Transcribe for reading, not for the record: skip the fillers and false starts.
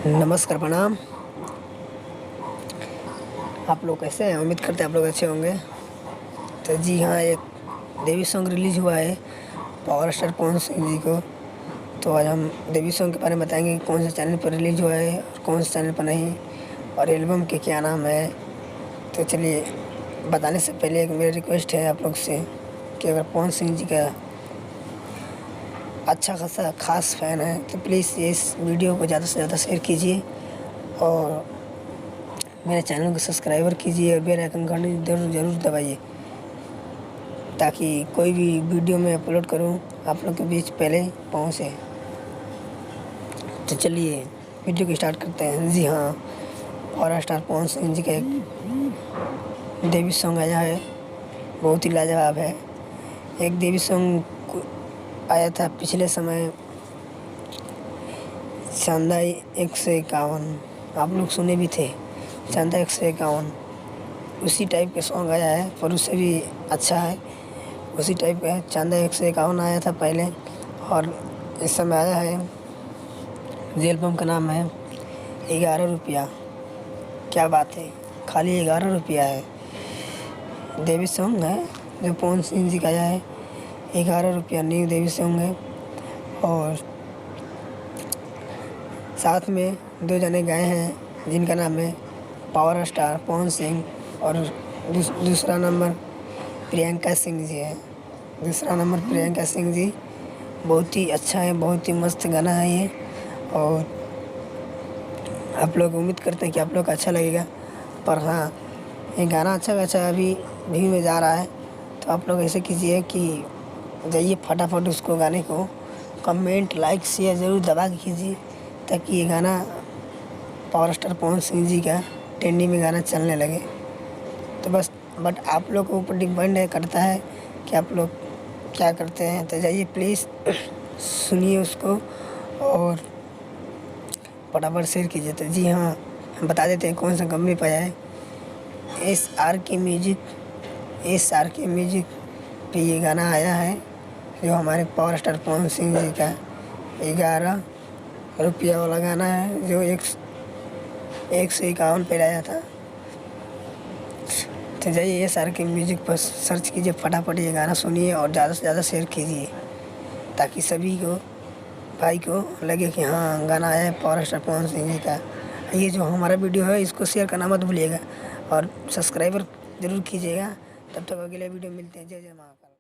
नमस्कार, प्रणाम। आप लोग कैसे हैं? उम्मीद करते हैं आप लोग अच्छे होंगे। तो जी हाँ, एक देवी सॉन्ग रिलीज़ हुआ है पावर स्टार पवन सिंह जी को। तो आज हम देवी सॉन्ग के बारे में बताएंगे कि कौन से चैनल पर रिलीज़ हुआ है और कौन से चैनल पर नहीं, और एल्बम के क्या नाम है। तो चलिए, बताने से पहले एक मेरी रिक्वेस्ट है आप लोग से कि अगर पवन सिंह जी का अच्छा खासा खास फ़ैन है तो प्लीज़ इस वीडियो को ज़्यादा से ज़्यादा शेयर कीजिए और मेरे चैनल को सब्सक्राइबर कीजिए और बेल आइकन घंटी ज़रूर दबाइए, ताकि कोई भी वीडियो मैं अपलोड करूं आप लोग के बीच पहले पहुंचे। तो चलिए वीडियो को स्टार्ट करते हैं। जी हाँ, पावर स्टार पवन सिंह जी का एक देवी सॉन्ग आया है, बहुत ही लाजवाब है। एक देवी सॉन्ग आया था पिछले समय, चांदा 151, आप लोग सुने भी थे, चांदा 151। उसी टाइप के सॉन्ग आया है, पर उससे भी अच्छा है। उसी टाइप का है, चांदा 151 आया था पहले, और इस समय आया है। ये एल्बम का नाम है 11 रुपया। क्या बात है, खाली 11 रुपया है। देवी सॉन्ग है जो पवन सिंह जी का आया है, 11 रुपया न्यू देवी सॉन्ग है। और साथ में दो जने गाए हैं जिनका नाम है पावर स्टार पवन सिंह, और दूसरा नंबर प्रियंका सिंह जी है। दूसरा नंबर प्रियंका सिंह जी, बहुत ही अच्छा है, बहुत ही मस्त गाना है ये। और आप लोग उम्मीद करते हैं कि आप लोग को अच्छा लगेगा। पर हाँ, ये गाना अच्छा खासा अभी व्यू में जा रहा है। तो आप लोग ऐसे कीजिए कि जाइए फटाफट उसको, गाने को कमेंट लाइक शेयर ज़रूर दबा के कीजिए, ताकि ये गाना पावर स्टार पवन सिंह जी का ट्रेंडिंग में गाना चलने लगे। तो बस बट आप लोग के ऊपर डिपेंड करता है कि आप लोग क्या करते हैं। तो जाइए प्लीज़ सुनिए उसको और फटाफट शेयर कीजिए। तो जी हाँ, हम बता देते हैं कौन सा कंपनी पर है। SRK म्यूजिक पे ये गाना आया है, जो हमारे पावर स्टार पवन सिंह जी का 11 रुपया वाला गाना है, जो 151 पे आया था। तो जाइए SRK म्यूजिक पर सर्च कीजिए, फटाफट ये गाना सुनिए और ज़्यादा से ज़्यादा शेयर कीजिए, ताकि सभी को भाई को लगे कि हाँ गाना आया है पावर स्टार पवन सिंह जी का। ये जो हमारा वीडियो है इसको शेयर करना मत भूलिएगा और सब्सक्राइबर ज़रूर कीजिएगा। तब तक अगले वीडियो मिलते हैं। जय जय महाकाल।